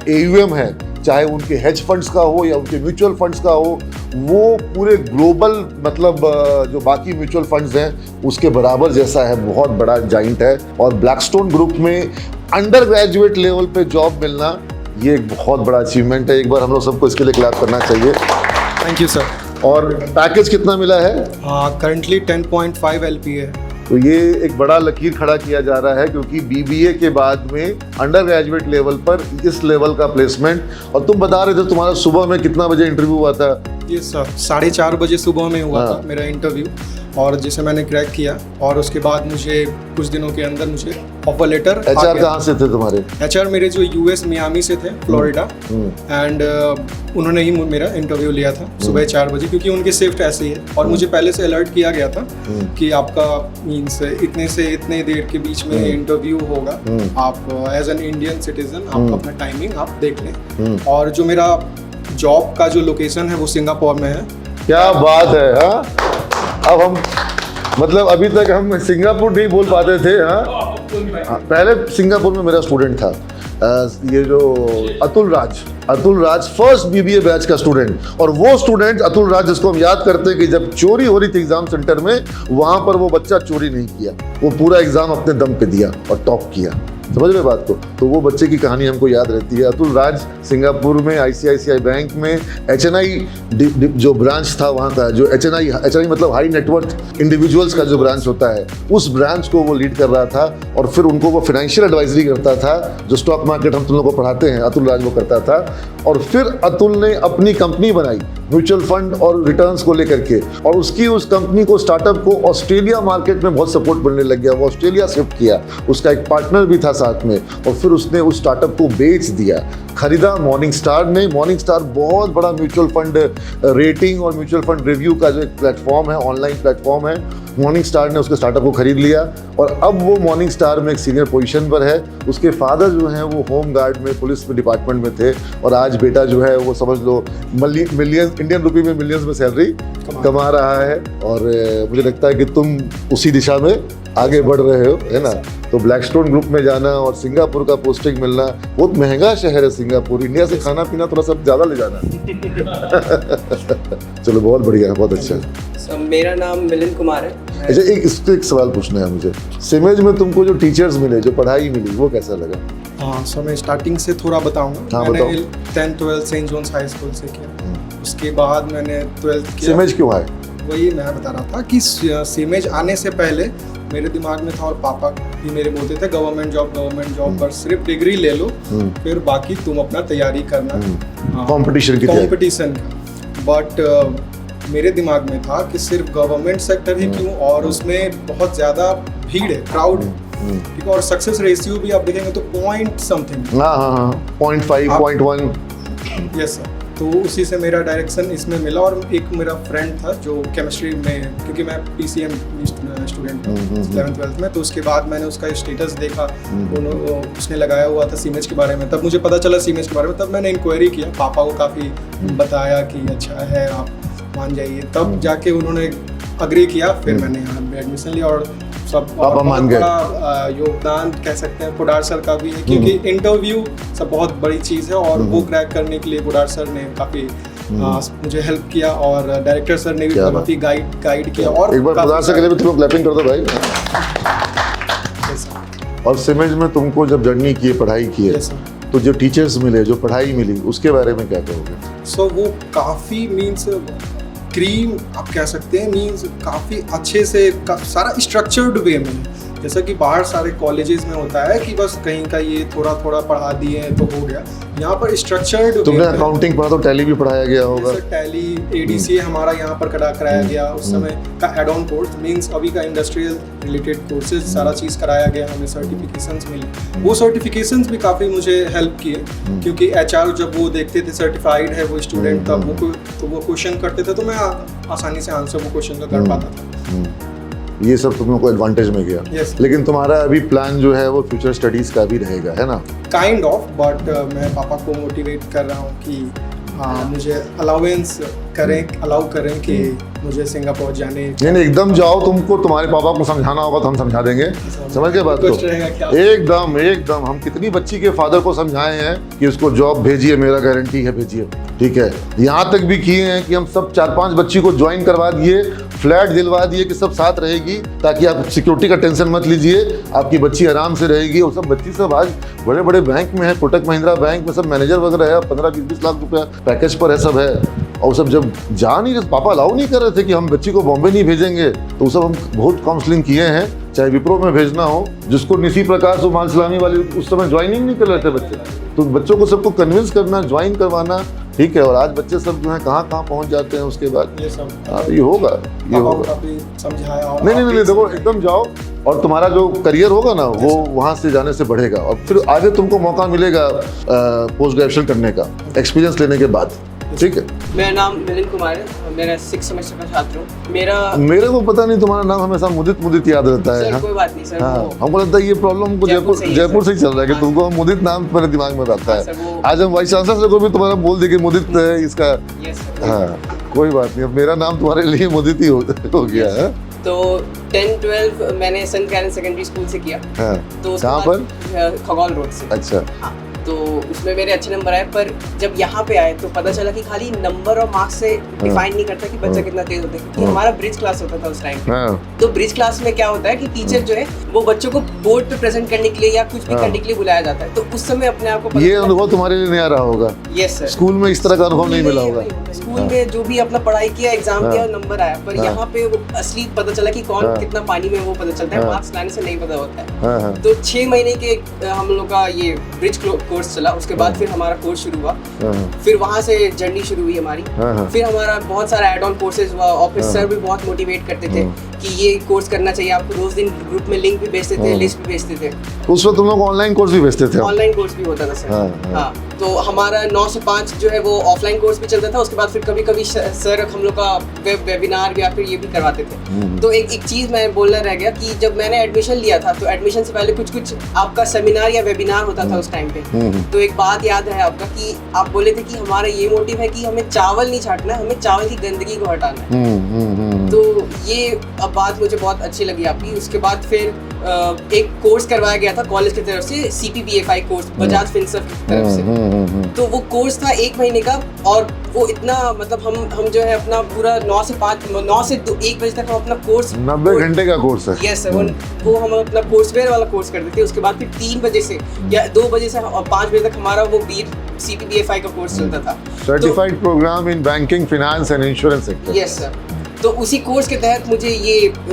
S1: AUM है, चाहे उनके हेज फंड्स का हो या उनके म्यूचुअल फंड्स का हो, वो पूरे ग्लोबल मतलब जो बाकी म्यूचुअल फंड्स हैं उसके बराबर जैसा है, बहुत बड़ा जाइंट है। और ब्लैकस्टोन ग्रुप में अंडर ग्रेजुएट लेवल पे जॉब मिलना, ये एक बहुत बड़ा अचीवमेंट है। एक बार हम लोग सबको इसके लिए क्लैप करना चाहिए।
S2: Thank you sir.
S1: और पैकेज कितना मिला है?
S2: करंटली 10.5 LPA है।
S1: तो ये एक बड़ा लकीर खड़ा किया जा रहा है, क्योंकि BBA के बाद में अंडर ग्रेजुएट लेवल पर इस लेवल का प्लेसमेंट। और तुम बता रहे थे तुम्हारा सुबह में कितना बजे इंटरव्यू हुआ था?
S2: ये सर 4:30 बजे सुबह में हुआ था मेरा इंटरव्यू, और जिसे मैंने क्रैक किया। और उसके बाद मुझे कुछ दिनों के अंदर मुझे ऑफर लेटर।
S1: HR कहाँ से थे तुम्हारे?
S2: HR मेरे जो US मियामी से थे, फ्लोरिडा, एंड उन्होंने ही मेरा इंटरव्यू लिया था सुबह 4 बजे, क्योंकि उनकी शिफ्ट ऐसी है। और मुझे पहले से अलर्ट किया गया था कि आपका मीन्स इतने से इतने देर के बीच में इंटरव्यू होगा, आप एज एन इंडियन सिटीजन आप अपना टाइमिंग आप देख लें। और जो मेरा जॉब का जो लोकेशन है वो सिंगापुर में है।
S1: क्या बात है। हाँ, अब हम मतलब अभी तक हम सिंगापुर नहीं बोल पाते थे। हाँ, पहले सिंगापुर में मेरा स्टूडेंट था, ये जो अतुल राज फर्स्ट BBA बैच का स्टूडेंट। और वो स्टूडेंट अतुल राज, जिसको हम याद करते हैं कि जब चोरी हो रही थी एग्जाम सेंटर में, वहां पर वो बच्चा चोरी नहीं किया, वो पूरा एग्जाम अपने दम पे दिया और टॉप किया। समझ रहे बात को? तो वो बच्चे की कहानी हमको याद रहती है। अतुल राज सिंगापुर में ICICI बैंक में HNI जो ब्रांच था वहाँ का, जो HNI मतलब हाई नेटवर्थ इंडिविजुअल्स का जो ब्रांच होता है, उस ब्रांच को वो लीड कर रहा था। और फिर उनको वो फाइनेंशियल एडवाइजरी करता था, जो स्टॉक मार्केट हम तुम लोगों को पढ़ाते हैं, अतुल राज वो करता था। और फिर अतुल ने अपनी कंपनी बनाई म्यूचुअल फंड और रिटर्न्स को लेकर के, और उस कंपनी को, स्टार्टअप को ऑस्ट्रेलिया मार्केट में बहुत सपोर्ट मिलने लग गया। वो ऑस्ट्रेलिया शिफ्ट किया, उसका एक पार्टनर भी था साथ में, और फिर उसने उस स्टार्टअप को बेच दिया, खरीदा मॉर्निंगस्टार ने। मॉर्निंगस्टार बहुत बड़ा म्यूचुअल फंड रेटिंग और म्यूचुअल फंड रिव्यू का जो एक प्लेटफॉर्म है, ऑनलाइन प्लेटफॉर्म है। मॉर्निंगस्टार ने उसके स्टार्टअप को खरीद लिया, और अब वो मॉर्निंगस्टार में एक सीनियर पोजीशन पर है। उसके फादर जो हैं वो होम गार्ड में, पुलिस में, डिपार्टमेंट में थे, और आज बेटा जो है वो समझ लो मिलियंस इंडियन रुपये में मिलियंस में सैलरी कमा रहा है। और मुझे लगता है कि तुम उसी दिशा में आगे बढ़ रहे हो, है ना? तो ब्लैकस्टोन ग्रुप में जाना और सिंगापुर का पोस्टिंग मिलना, बहुत महंगा शहर है सिंगापुर, इंडिया से खाना पीना थोड़ा सा ज़्यादा ले जाना। चलो बहुत बढ़िया, बहुत अच्छा।
S3: मेरा नाम मिलिंद कुमार है।
S1: अच्छा, एक सवाल पूछना है मुझे। सिमेज में तुमको जो टीचर्स मिले, जो पढ़ाई मिली, वो कैसा लगा?
S2: हाँ सर, मैं स्टार्टिंग से थोड़ा बताऊंगा।
S1: हाँ,
S2: मैंने 10th-12th Saint Johns high school से किया। उसके बाद मैंने 12th किया।
S1: सिमेज क्यों आए?
S2: वही मैं बता रहा था कि सिमेज आने से पहले मेरे दिमाग में था, और पापा भी मेरे बोलते थे गवर्नमेंट जॉब पर सिर्फ डिग्री ले लो, फिर बाकी तुम अपना तैयारी करना
S1: कंपटीशन
S2: का। बट मेरे दिमाग में था कि सिर्फ गवर्नमेंट सेक्टर ही क्यों, और उसमें बहुत ज़्यादा भीड़ है, क्राउड है। ठीक है, और सक्सेस रेशियो भी आप देखेंगे तो पॉइंट समथिंग।
S1: हाँ, 0.5, 0.1।
S2: Yes sir. तो उसी से मेरा डायरेक्शन इसमें मिला। और एक मेरा फ्रेंड था जो केमिस्ट्री में, क्योंकि मैं PCM स्टूडेंट था 11th-12th में, तो उसके बाद मैंने उसका स्टेटस देखा, उसने लगाया हुआ था सीमेज के बारे में, तब मुझे पता चला सीमेज के बारे में। तब मैंने इंक्वायरी किया, पापा को काफ़ी बताया कि अच्छा है, आप मान जाइए। तब जाके उन्होंने अग्री किया, फिर मैंने यहाँ एडमिशन लिया। और सब
S1: पापा मान गए।
S2: योगदान कह सकते हैं पोडार सर का भी है, क्योंकि इंटरव्यू सब बहुत बड़ी चीज़ है और वो क्रैक करने के लिए पोडार सर ने काफ़ी मुझे हेल्प किया, और डायरेक्टर सर ने भी काफ़ी गाइड किया। और
S1: एक बार पोडार सर के लिए भी तुम क्लैपिंग कर दो भाई। और सिमेज में तुमको जब जर्नी की है, पढ़ाई की है, तो जो टीचर्स मिले, जो पढ़ाई मिली, उसके बारे में क्या कहोगे?
S2: सो वो काफ़ी मीन्स क्रीम आप कह सकते हैं, मीन्स काफ़ी अच्छे से सारा स्ट्रक्चर्ड वे में, जैसा कि बाहर सारे कॉलेजेस में होता है कि बस कहीं का ये थोड़ा थोड़ा पढ़ा दिए हैं तो हो गया। यहाँ पर स्ट्रक्चर्ड।
S1: तुमने अकाउंटिंग पढ़ा तो टैली भी पढ़ाया गया होगा?
S2: टैली ADCA हमारा यहाँ पर कराया गया, उस समय का एड ऑन कोर्स, मीन्स अभी का इंडस्ट्रियल रिलेटेड कोर्सेज सारा चीज़ कराया गया, हमें सर्टिफिकेशंस मिली। वो सर्टिफिकेशंस भी काफ़ी मुझे हेल्प किए, क्योंकि HR जब वो देखते थे सर्टिफाइड है वो स्टूडेंट, तब वो क्वेश्चन करते थे, तो मैं आसानी से आंसर वो क्वेश्चन का कर पाता था।
S1: ये सब तुम लोग को एडवांटेज में गया। लेकिन तुम्हारा अभी प्लान जो है वो फ्यूचर स्टडीज का भी रहेगा, है ना?
S2: काइंड ऑफ, बट मैं पापा को मोटिवेट कर रहा हूँ कि मुझे अलाउ करें कि मुझे सिंगापुर जाने।
S1: नहीं एकदम जाओ, तुमको तुम्हारे पापा को समझाना होगा तो हम समझा देंगे, समझ के बात को? एकदम हम कितनी बच्ची के फादर को समझाए हैं कि उसको जॉब भेजिए, मेरा गारंटी है भेजिए, ठीक है। यहाँ तक भी किए हैं कि हम सब 4-5 बच्ची को ज्वाइन करवा दिए, फ्लैट दिलवा दिए कि सब साथ रहेगी, ताकि आप सिक्योरिटी का टेंशन मत लीजिए, आपकी बच्ची आराम से रहेगी। और सब बच्ची सब आज बड़े बड़े बैंक में है, कोटक महिंद्रा बैंक में सब मैनेजर वगैरह है, 15-20 लाख रुपया पैकेज पर है, सब है। और सब जब जा नहीं रहे, पापा अलाउ नहीं कर रहे थे कि हम बच्ची को बॉम्बे नहीं भेजेंगे, तो सब हम बहुत काउंसलिंग किए हैं, चाहे विप्रो में भेजना हो, जिसको निशी प्रकाश और मान सलामी वाले उस समय ज्वाइनिंग नहीं कर रहे थे बच्चे, तो बच्चों को सबको कन्विंस करना, ज्वाइन करवाना, ठीक है। और आज बच्चे सब जो है कहाँ पहुँच जाते हैं उसके बाद।
S2: ये सब
S1: ये होगा।
S2: समझाया।
S1: नहीं देखो, एकदम जाओ, और तुम्हारा जो करियर होगा ना वो वहाँ से जाने से बढ़ेगा, और फिर आगे तुमको मौका मिलेगा पोस्ट ग्रेजुएशन करने का, एक्सपीरियंस लेने के बाद, ठीक है।
S3: मेरा नाम मिलिंद कुमार है, मेरा 6th सेमेस्टर का छात्र हूँ।
S1: मेरे को पता नहीं, तुम्हारा नाम हमेशा मुदित याद रहता है।
S3: सर कोई बात नहीं सर।
S1: हाँ, हमको लगता है ये प्रॉब्लम हमको जयपुर से ही चल रहा है कि तुमको मुदित नाम मेरे दिमाग में रहता है। आज हम वाइस चांसलर को भी तुम्हारा बोल देंगे मुदित है इसका। हाँ कोई बात नहीं, अब मेरा नाम तुम्हारे लिए मुदित ही हो गया है।
S3: तो 10-12 मैंने सेंट कैरन सेकेंडरी स्कूल से किया।
S1: हाँ,
S3: तो
S1: कहाँ पर?
S3: खगौल रोड से।
S1: अच्छा।
S3: हाँ, तो उसमें मेरे अच्छे नंबर आए, पर जब यहाँ पे आए तो पता चला कि खाली नंबर और मार्क्स से डिफाइन नहीं करता कि बच्चा कितना तेज होता है, क्योंकि हमारा ब्रिज क्लास होता था उस टाइम पे। तो ब्रिज क्लास में क्या होता है कि टीचर जो है वो बच्चों को बोर्ड पे प्रेजेंट करने के लिए या कुछ भी करने के लिए बुलाया जाता है। तो उस समय अपने आप को
S1: ये अनुभव तुम्हारे लिए नया रहा होगा।
S3: Yes sir.
S1: स्कूल में इस तरह का अनुभव नहीं मिला होगा।
S3: स्कूल में जो भी अपना पढ़ाई किया, एग्जाम दिया, नंबर आया, पर यहाँ पे वो असली पता चला कि कौन कितना पानी में वो पता चलता है, मार्क्स लाने से नहीं पता होता है। तो 6 महीने के हम लोग का ये ब्रिज कोर्स चला, उसके बाद फिर हमारा कोर्स शुरू हुआ, फिर वहाँ से जर्नी शुरू हुई हमारी। फिर हमारा बहुत सारा एड ऑन कोर्सेज हुआ, ऑफिसर भी बहुत मोटिवेट करते थे कि ये कोर्स करना चाहिए आपको, रोज दिन ग्रुप में लिंक भी भेजते थे, लिस्ट भी भेजते थे।
S1: उस वक्त तुम लोग ऑनलाइन कोर्स भी भेजते थे?
S3: ऑनलाइन कोर्स भी होता था सर। हाँ, तो हमारा 9 से 5 जो है वो ऑफलाइन कोर्स भी चलता था, उसके बाद फिर कभी कभी सर हम लोग का वेबिनार या फिर ये भी करवाते थे। तो एक चीज़ मैं बोलना रह गया कि जब मैंने एडमिशन लिया था तो एडमिशन से पहले कुछ आपका सेमिनार या वेबिनार होता था उस टाइम पे। तो एक बात याद है आपका कि आप बोले थे कि हमारा ये मोटिव है कि हमें चावल नहीं छांटना है, हमें चावल की गंदगी को हटाना है। तो ये अब बात मुझे बहुत अच्छी लगी आपकी। उसके बाद फिर एक कोर्स करवाया गया था कॉलेज की तरफ से, CPBFI कोर्स, बजाज फिनसर्व की तरफ से। तो वो कोर्स था 1 महीने का, और वो इतना मतलब हम जो है अपना पूरा 9 से 1 बजे तक हम अपना कोर्स,
S1: 90 घंटे का कोर्स है।
S3: Yes sir. वो हम अपना कोर्सवेयर वाला कोर्स करते थे। उसके बाद फिर 3 बजे से या 2 बजे से 5 बजे तक हमारा वो CPBFI का कोर्स चलता था,
S1: certified program in banking, finance and insurance sector.
S3: Yes sir. तो उसी कोर्स के तहत मुझे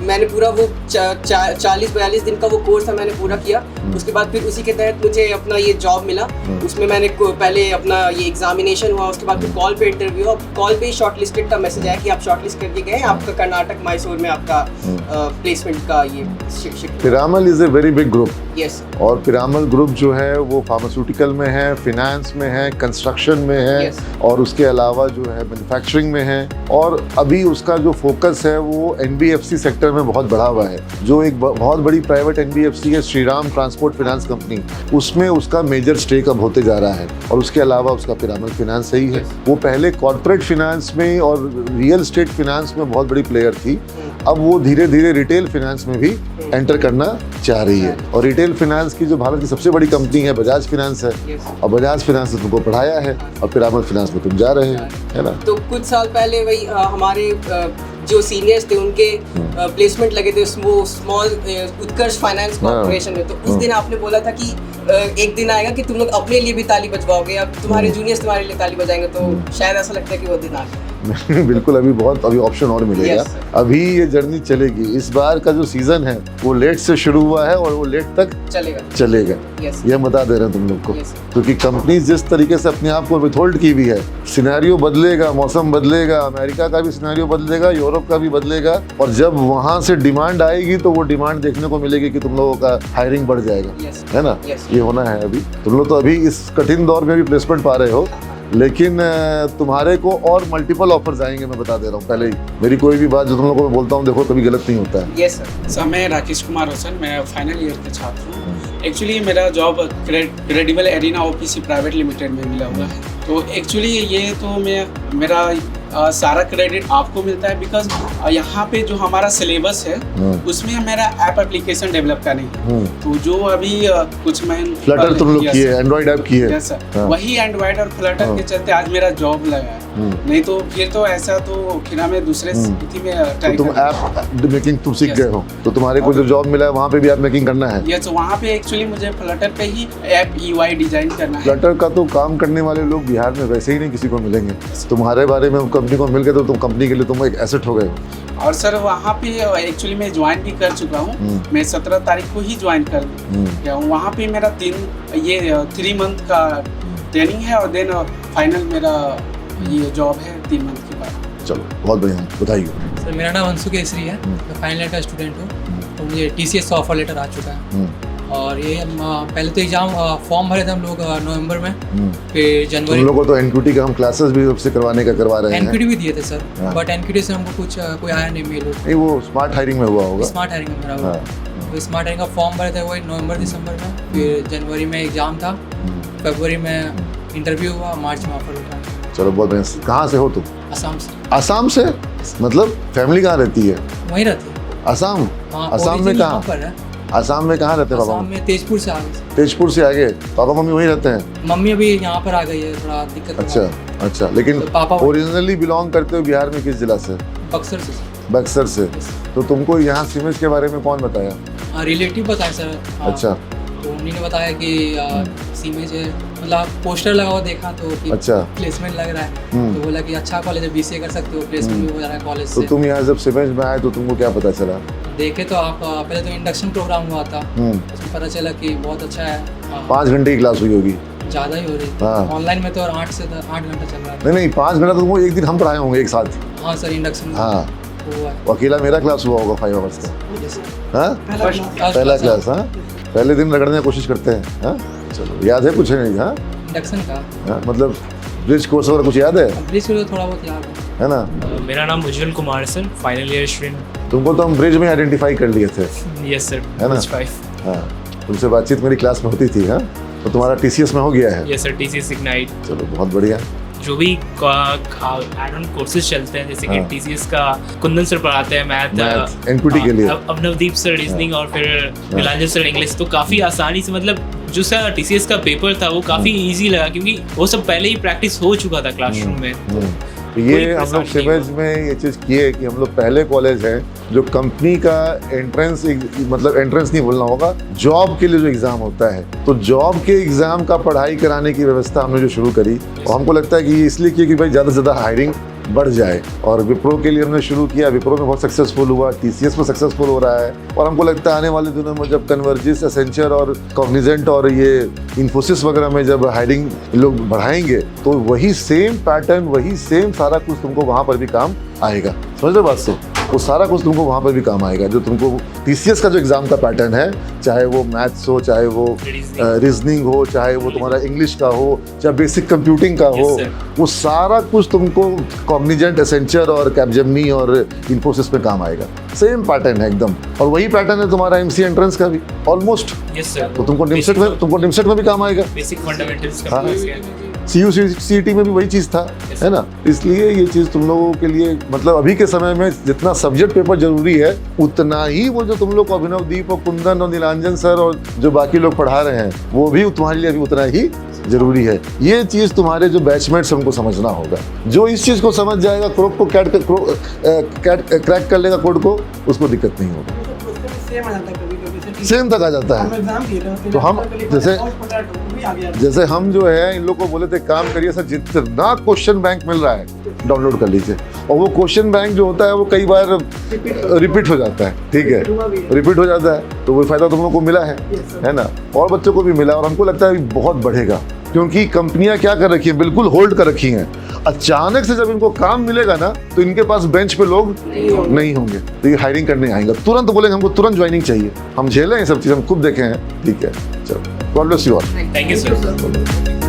S3: मैंने पूरा वो 40-42 दिन का वो कोर्स था, मैंने पूरा किया। उसके बाद फिर उसी के तहत मुझे अपना ये जॉब मिला। उसमें मैंने पहले अपना ये एग्जामिनेशन हुआ, उसके बाद फिर कॉल पे इंटरव्यू हुआ। कॉल पे शॉर्टलिस्टेड का मैसेज आया कि आप शॉर्टलिस्ट करके गए, आपका कर्नाटक मैसूर में आपका प्लेसमेंट का ये
S1: Piramal is a very big group.
S3: Yes
S1: और पिरामल ग्रुप जो है वो फार्मास्यूटिकल में है, फिनेंस में है, कंस्ट्रक्शन में है
S3: Yes.
S1: और उसके अलावा जो है मैन्युफैक्चरिंग में है। और अभी उसका जो फोकस है वो एनबीएफसी सेक्टर में बहुत बढ़ा हुआ है। जो एक बहुत बड़ी प्राइवेट एनबीएफसी है श्रीराम ट्रांसपोर्ट फाइनेंस कंपनी, उसमें उसका मेजर स्टेक अब होते जा रहा है। और उसके अलावा उसका पिरामल फाइनेंस ही है। वो पहले कॉर्पोरेट फाइनेंस में और रियल एस्टेट फाइनेंस में बहुत बड़ी प्लेयर थी, अब वो धीरे धीरे रिटेल फाइनेंस में भी एंटर करना चाह रही है। और रिटेल फाइनेंस की जो भारत की सबसे बड़ी कंपनी है बजाज फाइनेंस है, और बजाज फाइनेंस ने तुमको पढ़ाया है और पिरामल फाइनेंस में तुम जा रहे हैं, है ना।
S3: तो कुछ साल पहले वही हमारे जो सीनियर्स थे उनके प्लेसमेंट लगे थे वो स्मॉल उत्कर्ष फाइनेंस कॉर्पोरेशन में। तो उस दिन आपने बोला था कि एक दिन आएगा कि तुम लोग अपने लिए भी ताली बजवाओगे, अब तुम्हारे जूनियर्स तुम्हारे लिए ताली बजाएंगे। तो शायद ऐसा लगता है कि वो दिन आ गया।
S1: बिल्कुल, अभी ऑप्शन और मिलेगा।
S3: Yes,
S1: अभी ये जर्नी चलेगी। इस बार का जो सीजन है वो लेट से शुरू हुआ है और वो लेट तक चलेगा।
S3: Yes.
S1: ये हम बता दे रहे हैं तुम लोग को।
S3: Yes.
S1: क्योंकि कंपनी जिस तरीके से अपने आप को विथहोल्ड की हुई है, सिनेरियो बदलेगा, मौसम बदलेगा, अमेरिका का भी सिनेरियो बदलेगा, यूरोप का भी बदलेगा। और जब वहाँ से डिमांड आएगी तो वो डिमांड देखने को मिलेगी कि तुम लोगों का हायरिंग बढ़ जाएगा।
S3: Yes.
S1: है ना।
S3: Yes.
S1: ये होना है। अभी तुम लोग तो अभी इस कठिन दौर में भी प्लेसमेंट पा रहे हो, लेकिन तुम्हारे को और मल्टीपल ऑफर्स आएंगे। मैं बता दे रहा हूँ पहले ही। मेरी कोई भी बात जो तुम लोगों को मैं बोलता हूँ, देखो कभी गलत नहीं होता है।
S3: Yes sir.
S5: सर मैं राकेश कुमार रोशन, मैं फाइनल ईयर का छात्र हूँ। एक्चुअली मेरा job credible arena OPC private limited में मिला हुआ है। तो एक्चुअली ये तो मेरा सारा क्रेडिट आपको मिलता है, बिकॉज यहाँ पे जो हमारा सिलेबस है उसमें मेरा ऐप एप्लीकेशन डेवलप करनी है। तो जो अभी कुछ महीने
S1: फ्लटर तुम लोग किए, एंड्रॉइड ऐप किए।
S5: यस सर, वही एंड्रॉइड और फ्लटर के चलते आज मेरा जॉब लगा है। नहीं तो फिर तो ऐसा तो फिर मैं दूसरे स्थिति में
S1: तो तुम ऐप मेकिंग तुम सीख गए हो, तो तुम्हारे को जो जॉब मिला है वहाँ पे भी ऐप मेकिंग करना है।
S5: यस, वहाँ पे एक्चुअली मुझे फ्लटर पे ही ऐप यूआई डिजाइन करना है।
S1: फ्लटर का तो काम करने वाले लोग बिहार में वैसे ही नहीं किसी को मिलेंगे। तुम्हारे बारे में कंपनी को मिल गए तो तुम कंपनी के लिए तुम एक एसेट हो गए।
S5: और सर वहाँ पे एक्चुअली मैं ज्वाइन भी कर चुका हूँ। मैं 17 तारीख को ही ज्वाइन कर गया हूँ। वहाँ पे मेरा 3 मंथ का ट्रेनिंग है और देन फाइनल मेरा ये जॉब है 3 मंथ के बाद।
S1: चलो बहुत बढ़िया, बताइए।
S9: सर मेरा नाम अंशु केसरी है, मैं फाइनल ईयर का स्टूडेंट हूँ। तो मुझे TCS का ऑफर लेटर आ चुका है। और ये हम पहले तो एग्जाम फॉर्म भरे थे हम लोग नवंबर में, फिर जनवरी।
S1: तुम लोगों को तो NQT का हम क्लासेस भी सबसे करवा रहे हैं।
S9: NQT भी दिए थे सर, बट NQT से हमको कुछ कोई आया नहीं मेल।
S1: नहीं, वो स्मार्ट हायरिंग में हुआ होगा।
S9: स्मार्ट हायरिंग में मेरा हुआ। तो स्मार्ट हायरिंग का फॉर्म भरे थे वही नवंबर दिसंबर में, फिर जनवरी में एग्जाम था, फरवरी में इंटरव्यू हुआ, मार्च में ऑफर उठा।
S1: चलो बहुत बढ़िया। कहाँ से हो तुम?
S9: असम से।
S1: असम से? मतलब फैमिली कहाँ रहती है?
S9: वहीं रहती है।
S1: असम?
S9: हाँ,
S1: असम में कहाँ? असम में कहाँ रहते हैं पापा?
S9: असम में तेजपुर से आगे।
S1: तेजपुर से आगे? पापा मम्मी वहीं रहते हैं?
S9: मम्मी अभी यहाँ पर आ गई है, थोड़ा दिक्कत।
S1: अच्छा, लेकिन
S9: तो पापा
S1: ओरिजिनली बिलोंग करते हो बिहार में किस जिला से?
S9: बक्सर से।
S1: बक्सर से। तो तुमको यहाँ सीमेज के बारे में कौन बताया?
S9: रिलेटिव बताया सर।
S1: अच्छा।
S9: तो उन्हीं ने बताया कि सीमेज है, मतलब पोस्टर लगा हुआ देखा तो कि
S1: अच्छा
S9: प्लेसमेंट लग रहा है। तो बोला कि अच्छा कॉलेज है, BCA कर सकते हो, प्लेसमेंट भी हो जा रहा है कॉलेज से।
S1: तो तुम यहाँ जब सीमेज में आए तो तुमको क्या पता चला?
S9: देखे तो आप पहले तो इंडक्शन प्रोग्राम हुआ था, उसमें पता चला कि बहुत अच्छा है।
S1: 5 घंटे की क्लास हुई होगी?
S9: ज़्यादा ही हो रही थी ऑनलाइन में तो, और 8 से 8 घंटा चल रहा है।
S1: नहीं 5 घंटा तो तुमको एक दिन हम पढ़ाए होंगे एक साथ।
S9: हाँ सर, इंडक्शन।
S1: हाँ, अकेला मेरा क्लास हुआ होगा 5 आवर्स का। हाँ, पहला क्लास। हाँ, पहले दिन रगड़ने की कोशिश करते हैं। हाँ, चलो याद है कुछ नहीं? हाँ,
S9: इंडक्शन का।
S1: हाँ, मतलब ब्रिज कोर्स वगैरह कुछ याद है?
S9: ब्रिज कोर्स थोड़ा बहुत याद
S1: है ना।
S10: मेरा नाम Ujjwal Kumar sir, final year student.
S1: तुमको तो हम ब्रिज में आइडेंटिफाई कर लिए थे।
S10: यस सर,
S1: है ना।
S10: 5।
S1: हाँ, तुमसे बातचीत मेरी क्लास में होती थी। हाँ, तो तुम्हारा TCS में हो गया है?
S10: Yes sir, TCS ignite.
S1: चलो बहुत बढ़िया।
S10: जो भी एड ऑन कोर्सेज चलते हैं, जैसे कि TCS का कुंदन सर पढ़ाते हैं मैथ
S1: NQT के लिए,
S10: अब नवदीप सर रीजनिंग और फिर नीलांजन सर इंग्लिश। तो काफ़ी आसानी से, मतलब जो सर TCS का पेपर था वो काफ़ी इजी लगा, क्योंकि वो सब पहले ही प्रैक्टिस हो चुका था क्लासरूम में।
S1: ये हम लोग सीमेज में ये चीज़ किए कि हम लोग पहले कॉलेज हैं जो कंपनी का एंट्रेंस, मतलब एंट्रेंस नहीं बोलना होगा, जॉब के लिए जो एग्ज़ाम होता है, तो जॉब के एग्ज़ाम का पढ़ाई कराने की व्यवस्था हमने जो शुरू करी, और हमको लगता है कि ये इसलिए किया कि भाई ज़्यादा से ज़्यादा हायरिंग बढ़ जाए। और विप्रो के लिए हमने शुरू किया, विप्रो में बहुत सक्सेसफुल हुआ, TCS में सक्सेसफुल हो रहा है। और हमको लगता है आने वाले दिनों में जब कन्वर्जिस, एसेंचर और कॉग्निजेंट और ये इन्फोसिस वगैरह में जब हायरिंग लोग बढ़ाएंगे तो वही सेम पैटर्न, वही सेम सारा कुछ तुमको वहाँ पर भी काम आएगा। समझ लो बात से? वो सारा कुछ तुमको वहाँ पर भी काम आएगा। जो तुमको TCS का जो एग्ज़ाम का पैटर्न है, चाहे वो मैथ्स हो, चाहे वो रीजनिंग हो, चाहे वो तुम्हारा इंग्लिश का हो, चाहे बेसिक कंप्यूटिंग का हो, वो सारा कुछ तुमको कॉग्निजेंट, एसेंचर और कैपजेमिनी और इन्फोसिस में काम आएगा। सेम पैटर्न है एकदम, और वही पैटर्न है तुम्हारा MC एंट्रेंस का भी ऑलमोस्ट।
S10: Yes sir.
S1: तो तुमको निमसेट में भी काम आएगा।
S10: बेसिक फंडामेंटल्स
S1: हाँ।
S10: का
S1: CU CET में भी वही चीज़ था, है ना। इसलिए ये चीज़ तुम लोगों के लिए, मतलब अभी के समय में जितना सब्जेक्ट पेपर जरूरी है, उतना ही वो जो तुम लोग को अभिनव दीप और कुंदन और नीलांजन सर और जो बाकी लोग पढ़ा रहे हैं, वो भी तुम्हारे लिए अभी उतना ही जरूरी है। ये चीज़ तुम्हारे जो बैचमेट्स हमको समझना होगा। जो इस चीज़ को समझ जाएगा, क्रोक को क्रैक कर लेगा कोड को, उसको दिक्कत नहीं होगा। सेम तक आ जाता है। तो हम जैसे हम जो है इन लोग को बोले थे काम करिए सर, जितना क्वेश्चन बैंक मिल रहा है डाउनलोड कर लीजिए, और वो क्वेश्चन बैंक जो होता है वो कई बार रिपीट हो जाता है, ठीक है, रिपीट हो जाता है, तो वो फायदा तुम लोग को मिला है ना, और बच्चों को भी मिला, और हमको लगता है बहुत बढ़ेगा, क्योंकि कंपनियां क्या कर रखी हैं, बिल्कुल होल्ड कर रखी हैं। अचानक से जब इनको काम मिलेगा ना, तो इनके पास बेंच पे लोग नहीं होंगे, तो ये हायरिंग करने आएंगे, तुरंत बोलेंगे हमको तुरंत ज्वाइनिंग चाहिए। हम झेलें ये सब चीज़, हम खुद देखे हैं, ठीक है। चलो, God bless you all.
S10: Thank you sir.